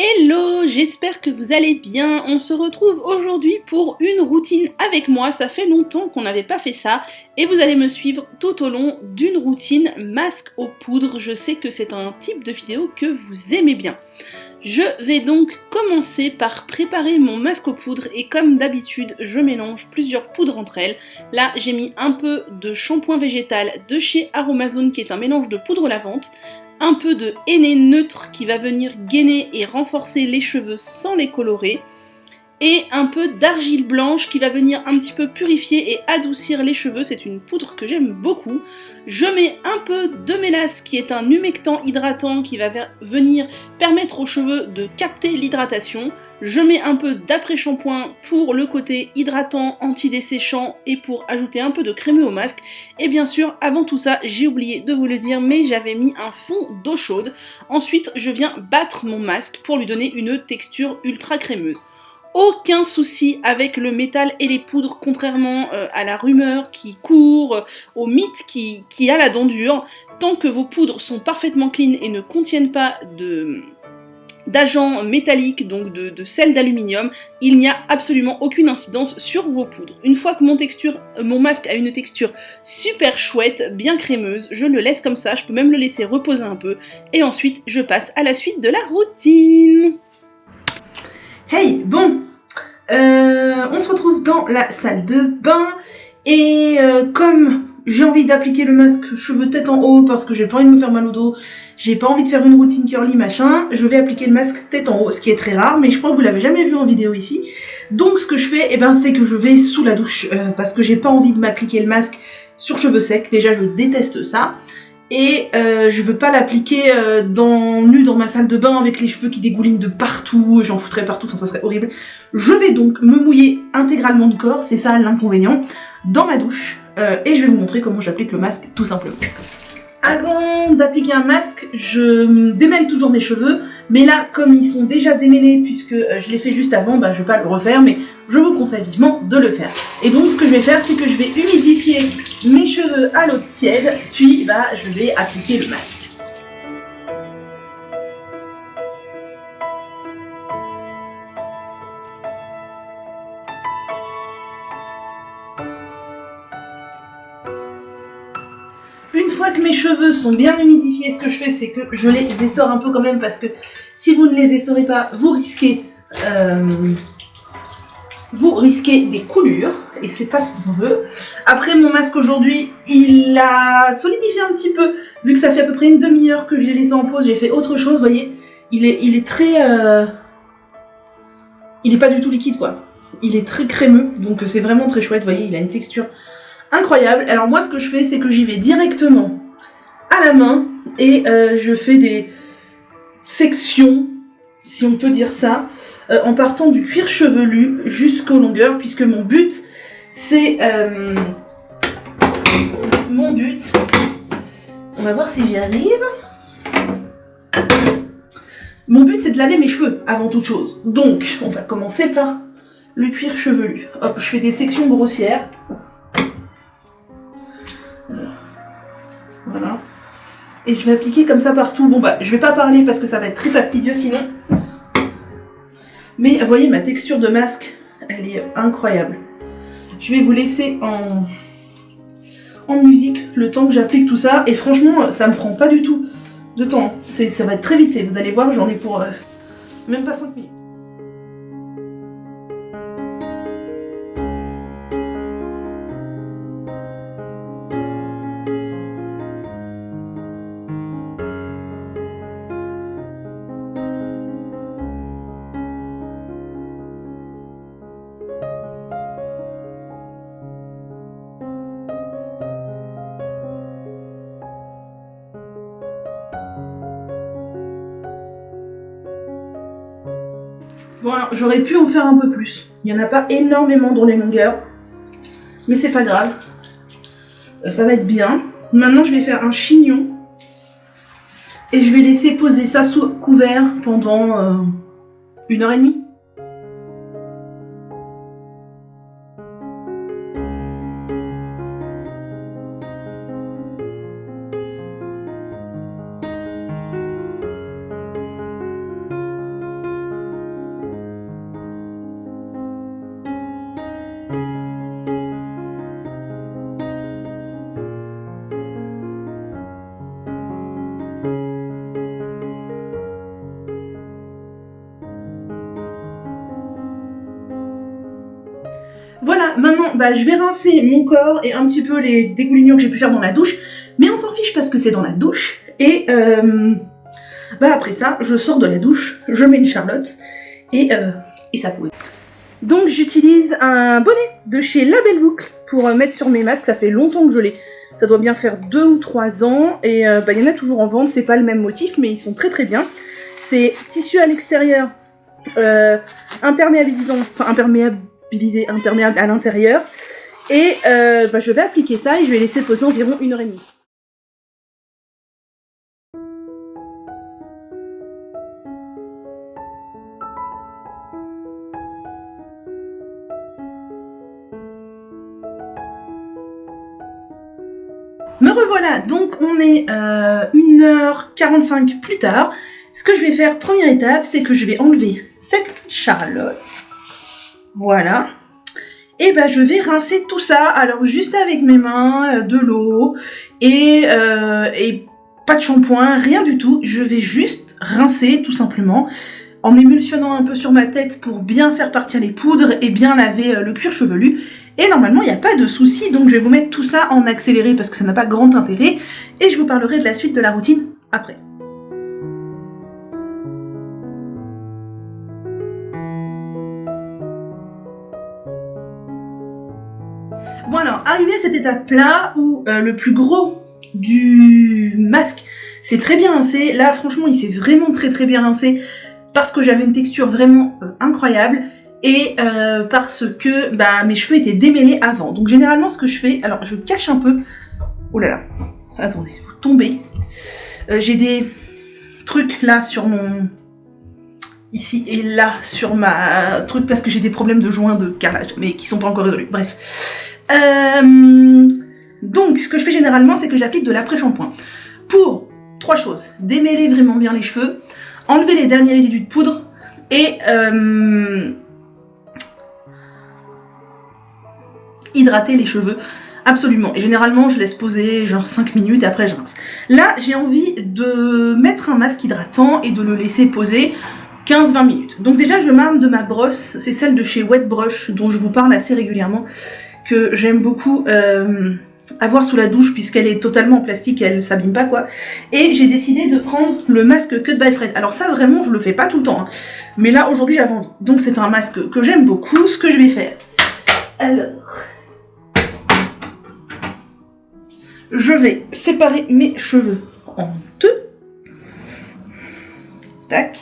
Hello, j'espère que vous allez bien. On se retrouve aujourd'hui pour une routine avec moi. Ça fait longtemps qu'on n'avait pas fait ça et vous allez me suivre tout au long d'une routine masque aux poudres. Je sais que c'est un type de vidéo que vous aimez bien. Je vais donc commencer par préparer mon masque aux poudres et comme d'habitude, je mélange plusieurs poudres entre elles. Là, j'ai mis un peu de shampoing végétal de chez Aromazone qui est un mélange de poudre lavante, un peu de henné neutre qui va venir gainer et renforcer les cheveux sans les colorer, et un peu d'argile blanche qui va venir un petit peu purifier et adoucir les cheveux. C'est une poudre que j'aime beaucoup. Je mets un peu de mélasse qui est un humectant hydratant qui va venir permettre aux cheveux de capter l'hydratation. Je mets un peu d'après-shampoing pour le côté hydratant, anti-desséchant et pour ajouter un peu de crémeux au masque. Et bien sûr, avant tout ça, j'ai oublié de vous le dire, mais j'avais mis un fond d'eau chaude. Ensuite, je viens battre mon masque pour lui donner une texture ultra crémeuse. Aucun souci avec le métal et les poudres, contrairement à la rumeur qui court, au mythe qui a la dent dure. Tant que vos poudres sont parfaitement clean et ne contiennent pas d'agents métalliques, donc de sel d'aluminium, il n'y a absolument aucune incidence sur vos poudres. Une fois que mon masque a une texture super chouette, bien crémeuse, je le laisse comme ça, je peux même le laisser reposer un peu, et ensuite je passe à la suite de la routine. Hey, bon, on se retrouve dans la salle de bain et comme j'ai envie d'appliquer le masque cheveux tête en haut parce que j'ai pas envie de me faire mal au dos, j'ai pas envie de faire une routine curly machin, je vais appliquer le masque tête en haut, ce qui est très rare, mais je crois que vous l'avez jamais vu en vidéo ici. Donc ce que je fais, c'est que je vais sous la douche parce que j'ai pas envie de m'appliquer le masque sur cheveux secs, déjà je déteste ça. Et je veux pas l'appliquer nu dans ma salle de bain avec les cheveux qui dégoulinent de partout, j'en foutrais partout, enfin ça serait horrible. Je vais donc me mouiller intégralement de corps, c'est ça l'inconvénient, dans ma douche, et je vais vous montrer comment j'applique le masque tout simplement. Avant d'appliquer un masque, je démêle toujours mes cheveux, mais là, comme ils sont déjà démêlés, puisque je l'ai fait juste avant, je vais pas le refaire, mais je vous conseille vivement de le faire. Et donc, ce que je vais faire, c'est que je vais humidifier mes cheveux à l'eau tiède, puis je vais appliquer le masque. Une fois que mes cheveux sont bien humidifiés, ce que je fais, c'est que je les essore un peu quand même, parce que si vous ne les essorez pas, vous risquez des coulures, et c'est pas ce qu'on veut. Après, mon masque aujourd'hui, il a solidifié un petit peu, vu que ça fait à peu près une demi-heure que je l'ai laissé en pause, j'ai fait autre chose, vous voyez, il est très... il est pas du tout liquide, quoi. Il est très crémeux, donc c'est vraiment très chouette, vous voyez, il a une texture incroyable. Alors moi, ce que je fais, c'est que j'y vais directement à la main, et je fais des sections, si on peut dire ça, en partant du cuir chevelu jusqu'aux longueurs, puisque mon but, c'est... on va voir si j'y arrive. Mon but, c'est de laver mes cheveux, avant toute chose. Donc, on va commencer par le cuir chevelu. Hop, je fais des sections grossières. Voilà. Et je vais appliquer comme ça partout. Bon je vais pas parler parce que ça va être très fastidieux sinon. Mais vous voyez, ma texture de masque, elle est incroyable. Je vais vous laisser en musique le temps que j'applique tout ça. Et franchement, ça me prend pas du tout de temps. Ça va être très vite fait. Vous allez voir, j'en ai pour même pas 5 minutes. Bon alors, j'aurais pu en faire un peu plus. Il n'y en a pas énormément dans les longueurs. Mais c'est pas grave. Ça va être bien. Maintenant, je vais faire un chignon. Et je vais laisser poser ça sous couvert pendant 1h30. Voilà, maintenant, je vais rincer mon corps et un petit peu les dégoulinures que j'ai pu faire dans la douche. Mais on s'en fiche parce que c'est dans la douche. Et après ça, je sors de la douche, je mets une charlotte et ça pose. Donc j'utilise un bonnet de chez La Belle Boucle pour mettre sur mes masques. Ça fait longtemps que je l'ai. Ça doit bien faire 2 ou 3 ans. Et il y en a toujours en vente. C'est pas le même motif, mais ils sont très très bien. C'est tissu à l'extérieur, imperméabilisant, enfin imperméable à l'intérieur. Et je vais appliquer ça et je vais laisser poser environ 1h30. Me revoilà, donc on est 1h45 plus tard. Ce que je vais faire, première étape, c'est que je vais enlever cette charlotte. Voilà. Et je vais rincer tout ça, alors juste avec mes mains, de l'eau, et pas de shampoing, rien du tout. Je vais juste rincer, tout simplement, en émulsionnant un peu sur ma tête pour bien faire partir les poudres et bien laver le cuir chevelu. Et normalement, il n'y a pas de souci, donc je vais vous mettre tout ça en accéléré parce que ça n'a pas grand intérêt. Et je vous parlerai de la suite de la routine après. Bon alors, arrivé à cette étape-là où le plus gros du masque s'est très bien rincé, là franchement il s'est vraiment très très bien rincé parce que j'avais une texture vraiment incroyable et parce que mes cheveux étaient démêlés avant. Donc généralement ce que je fais, alors je cache un peu, oh là là, attendez, vous tombez, j'ai des trucs là sur mon... ici et là sur ma truc parce que j'ai des problèmes de joints de carrelage mais qui sont pas encore résolus, bref. Donc ce que je fais généralement c'est que j'applique de l'après-shampoing pour 3 choses: démêler vraiment bien les cheveux, enlever les derniers résidus de poudre et hydrater les cheveux absolument. Et généralement je laisse poser genre 5 minutes et après je rince. Là j'ai envie de mettre un masque hydratant et de le laisser poser 15-20 minutes. Donc déjà je m'arme de ma brosse, c'est celle de chez Wet Brush dont je vous parle assez régulièrement, que j'aime beaucoup avoir sous la douche puisqu'elle est totalement en plastique, elle s'abîme pas quoi. Et j'ai décidé de prendre le masque Cut by Fred. Alors ça vraiment je le fais pas tout le temps, hein. Mais là aujourd'hui j'avais envie. Donc c'est un masque que j'aime beaucoup. Ce que je vais faire, alors je vais séparer mes cheveux en 2. Tac.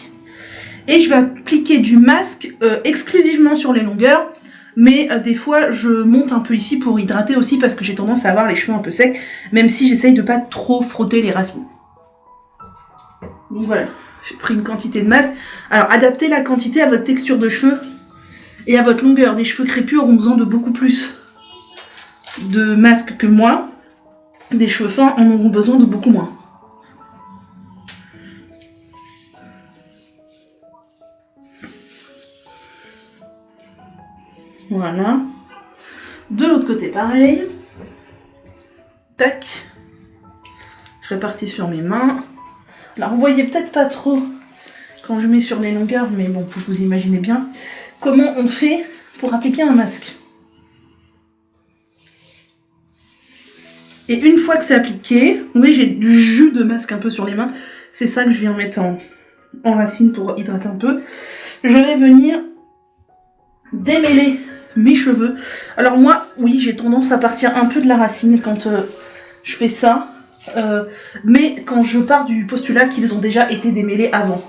Et je vais appliquer du masque exclusivement sur les longueurs. Mais des fois je monte un peu ici pour hydrater aussi parce que j'ai tendance à avoir les cheveux un peu secs, même si j'essaye de pas trop frotter les racines. Donc voilà, j'ai pris une quantité de masque. Alors adaptez la quantité à votre texture de cheveux et à votre longueur. Des cheveux crépus auront besoin de beaucoup plus de masque que moi. Des cheveux fins en auront besoin de beaucoup moins. Voilà. De l'autre côté, pareil. Tac. Je répartis sur mes mains. Alors, vous voyez peut-être pas trop quand je mets sur les longueurs, mais bon, vous imaginez bien comment on fait pour appliquer un masque. Et une fois que c'est appliqué, vous voyez, j'ai du jus de masque un peu sur les mains. C'est ça que je viens mettre en racine pour hydrater un peu. Je vais venir démêler mes cheveux. Alors moi, oui, j'ai tendance à partir un peu de la racine quand je fais ça. Mais quand je pars du postulat qu'ils ont déjà été démêlés avant.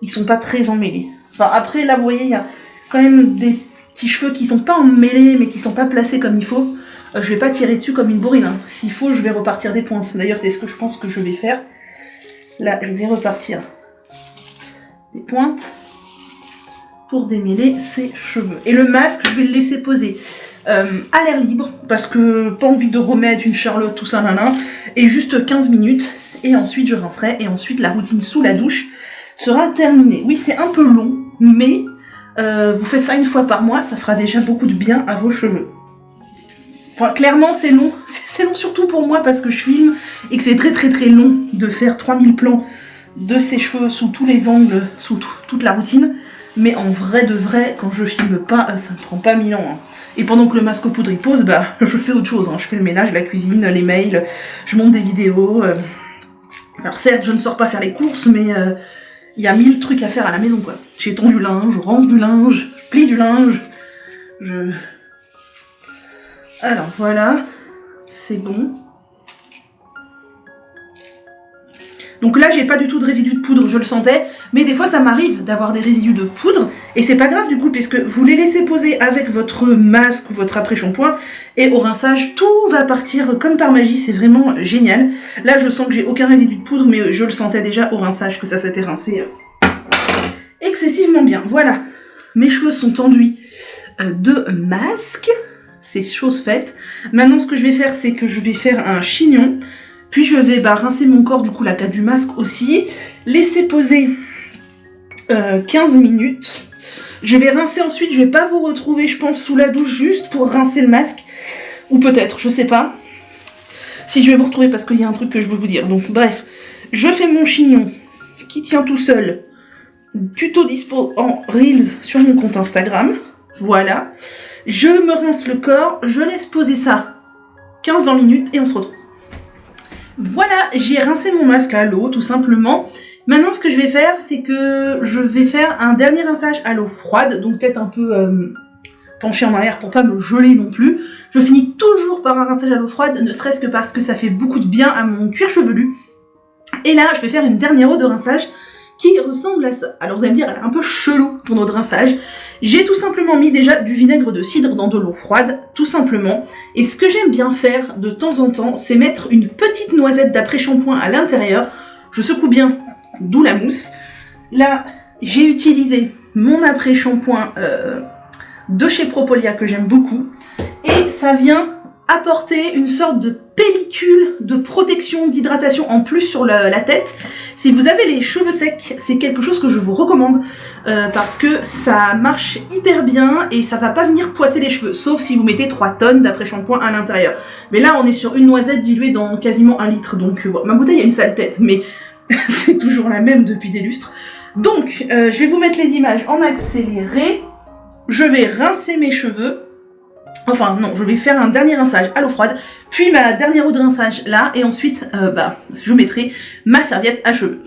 Ils sont pas très emmêlés. Enfin après, là, vous voyez, il y a quand même des petits cheveux qui sont pas emmêlés, mais qui sont pas placés comme il faut. Je vais pas tirer dessus comme une bourrine, hein. S'il faut, je vais repartir des pointes. D'ailleurs, c'est ce que je pense que je vais faire. Là, je vais repartir des pointes pour démêler ses cheveux. Et le masque, je vais le laisser poser à l'air libre, parce que pas envie de remettre une charlotte, tout ça, nan, et juste 15 minutes, et ensuite je rincerai, et ensuite la routine sous la douche sera terminée. Oui, c'est un peu long, mais vous faites ça une fois par mois, ça fera déjà beaucoup de bien à vos cheveux. Enfin, clairement, c'est long. C'est long surtout pour moi parce que je filme et que c'est très très très long de faire 3000 plans de ses cheveux sous tous les angles, sous toute la routine. Mais en vrai de vrai, quand je filme pas, ça me prend pas 1000 ans. Hein. Et pendant que le masque au poudre il pose, bah je fais autre chose. Hein. Je fais le ménage, la cuisine, les mails, je monte des vidéos. Alors certes, je ne sors pas faire les courses, mais il y a 1000 trucs à faire à la maison, quoi. J'étends du linge, je range du linge, je plie du linge. Alors voilà, c'est bon. Donc là, j'ai pas du tout de résidus de poudre, je le sentais, mais des fois ça m'arrive d'avoir des résidus de poudre, et c'est pas grave du coup, puisque vous les laissez poser avec votre masque ou votre après-shampoing, et au rinçage, tout va partir comme par magie, c'est vraiment génial. Là, je sens que j'ai aucun résidu de poudre, mais je le sentais déjà au rinçage, que ça s'était rincé excessivement bien. Voilà, mes cheveux sont enduits de masque, c'est chose faite. Maintenant, ce que je vais faire, c'est que je vais faire un chignon. Puis je vais rincer mon corps, du coup la cas du masque aussi, laisser poser 15 minutes. Je vais rincer ensuite, je vais pas vous retrouver je pense sous la douche juste pour rincer le masque. Ou peut-être, je sais pas. Si je vais vous retrouver parce qu'il y a un truc que je veux vous dire. Donc bref, je fais mon chignon qui tient tout seul. Tuto dispo en Reels sur mon compte Instagram. Voilà. Je me rince le corps, je laisse poser ça 15-20 minutes et on se retrouve. Voilà, j'ai rincé mon masque à l'eau, tout simplement. Maintenant, ce que je vais faire, c'est que je vais faire un dernier rinçage à l'eau froide, donc peut-être un peu penché en arrière pour pas me geler non plus. Je finis toujours par un rinçage à l'eau froide, ne serait-ce que parce que ça fait beaucoup de bien à mon cuir chevelu. Et là, je vais faire une dernière eau de rinçage qui ressemble à ça. Alors vous allez me dire, elle est un peu chelou ton eau de rinçage. J'ai tout simplement mis déjà du vinaigre de cidre dans de l'eau froide, tout simplement. Et ce que j'aime bien faire de temps en temps, c'est mettre une petite noisette d'après-shampoing à l'intérieur. Je secoue bien, d'où la mousse. Là, j'ai utilisé mon après-shampoing de chez Propolia que j'aime beaucoup. Et ça vient apporter une sorte de pellicule de protection, d'hydratation en plus sur la tête. Si vous avez les cheveux secs, c'est quelque chose que je vous recommande parce que ça marche hyper bien et ça va pas venir poisser les cheveux, sauf si vous mettez 3 tonnes d'après-shampoing à l'intérieur. Mais là, on est sur une noisette diluée dans quasiment 1 litre, donc bon, ma bouteille a une sale tête, mais c'est toujours la même depuis des lustres. Donc, je vais vous mettre les images en accéléré. Je vais rincer mes cheveux. Enfin non, je vais faire un dernier rinçage à l'eau froide, puis ma dernière eau de rinçage là, et ensuite je mettrai ma serviette à cheveux.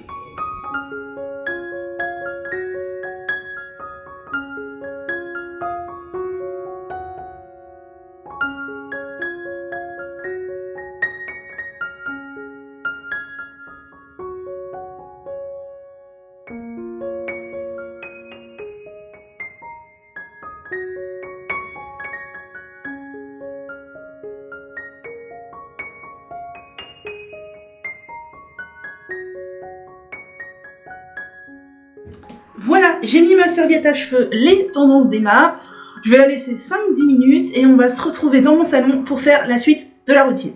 Voilà, j'ai mis ma serviette à cheveux, les tendances démarrent. Je vais la laisser 5-10 minutes et on va se retrouver dans mon salon pour faire la suite de la routine.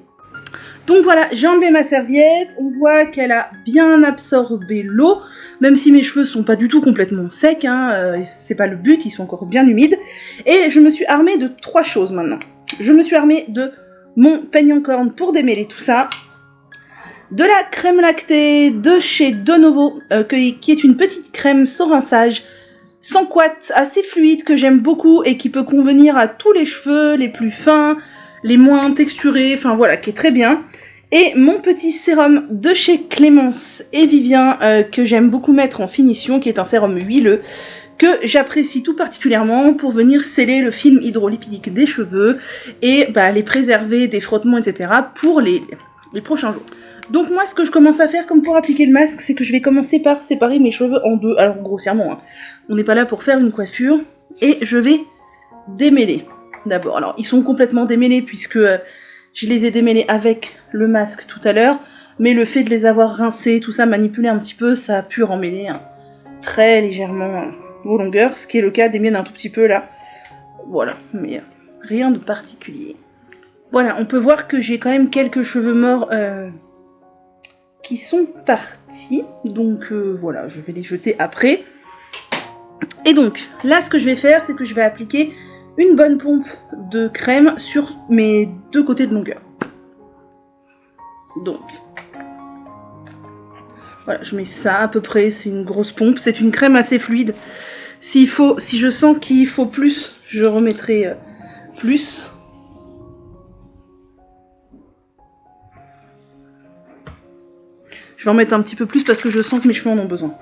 Donc voilà, j'ai enlevé ma serviette, on voit qu'elle a bien absorbé l'eau, même si mes cheveux sont pas du tout complètement secs, hein, c'est pas le but, ils sont encore bien humides. Et je me suis armée de 3 choses maintenant. Je me suis armée de mon peigne en corne pour démêler tout ça, de la crème lactée de chez Donovo, qui est une petite crème sans rinçage, sans couette, assez fluide, que j'aime beaucoup et qui peut convenir à tous les cheveux, les plus fins, les moins texturés, enfin voilà, qui est très bien. Et mon petit sérum de chez Clémence et Vivien, que j'aime beaucoup mettre en finition, qui est un sérum huileux, que j'apprécie tout particulièrement pour venir sceller le film hydrolipidique des cheveux et les préserver des frottements, etc. pour les prochains jours. Donc moi, ce que je commence à faire comme pour appliquer le masque, c'est que je vais commencer par séparer mes cheveux en deux, alors grossièrement, hein. On n'est pas là pour faire une coiffure, et je vais démêler d'abord. Alors ils sont complètement démêlés puisque je les ai démêlés avec le masque tout à l'heure, mais le fait de les avoir rincés, tout ça, manipulé un petit peu, ça a pu remêler très légèrement vos longueurs, ce qui est le cas des miennes un tout petit peu là. Voilà, mais rien de particulier. Voilà, on peut voir que j'ai quand même quelques cheveux morts qui sont partis, donc voilà, je vais les jeter après. Et donc, là, ce que je vais faire, c'est que je vais appliquer une bonne pompe de crème sur mes 2 côtés de longueur. Donc, voilà, je mets ça à peu près, c'est une grosse pompe, c'est une crème assez fluide. Si je sens qu'il faut plus, je remettrai plus. Je vais en mettre un petit peu plus parce que je sens que mes cheveux en ont besoin.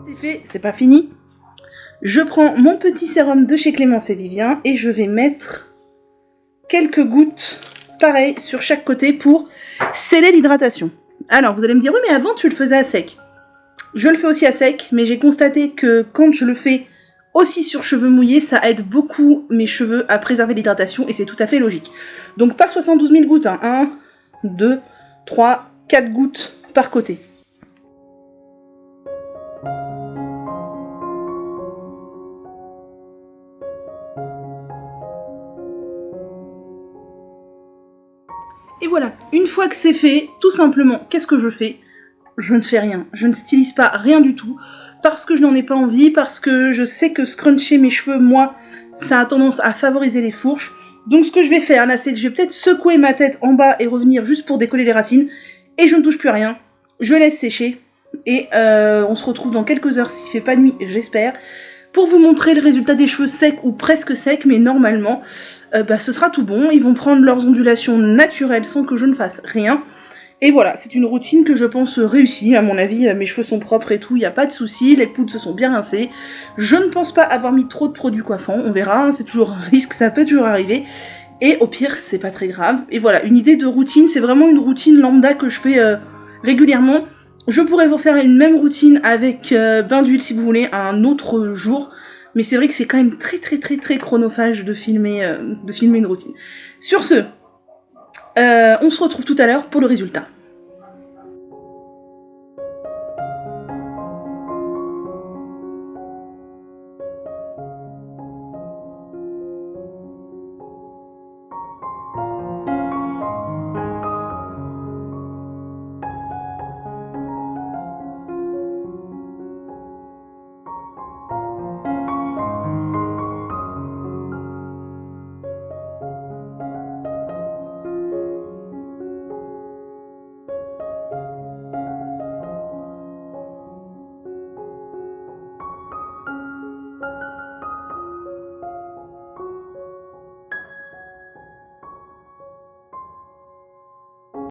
C'est fait, c'est pas fini. Je prends mon petit sérum de chez Clémence et Vivien et je vais mettre quelques gouttes, pareil, sur chaque côté pour sceller l'hydratation. Alors, vous allez me dire, oui, mais avant, tu le faisais à sec. Je le fais aussi à sec, mais j'ai constaté que quand je le fais aussi sur cheveux mouillés, ça aide beaucoup mes cheveux à préserver l'hydratation et c'est tout à fait logique. Donc, pas 72 000 gouttes, hein. 1, 2, 3, 4 gouttes par côté. Et voilà, une fois que c'est fait, tout simplement, qu'est-ce que je fais? Je ne fais rien, je ne stylise pas rien du tout, parce que je n'en ai pas envie, parce que je sais que scruncher mes cheveux, moi, ça a tendance à favoriser les fourches. Donc ce que je vais faire là, c'est que je vais peut-être secouer ma tête en bas et revenir juste pour décoller les racines, et je ne touche plus à rien, je laisse sécher, et on se retrouve dans quelques heures, s'il fait pas nuit, j'espère, pour vous montrer le résultat des cheveux secs ou presque secs, mais normalement, ce sera tout bon. Ils vont prendre leurs ondulations naturelles sans que je ne fasse rien. Et voilà, c'est une routine que je pense réussie. À mon avis, mes cheveux sont propres et tout, il n'y a pas de souci. Les poudres se sont bien rincées. Je ne pense pas avoir mis trop de produits coiffants. On verra, hein, c'est toujours un risque, ça peut toujours arriver. Et au pire, c'est pas très grave. Et voilà, une idée de routine, c'est vraiment une routine lambda que je fais régulièrement. Je pourrais vous faire une même routine avec bain d'huile si vous voulez un autre jour. Mais c'est vrai que c'est quand même très chronophage de filmer une routine. Sur ce, on se retrouve tout à l'heure pour le résultat.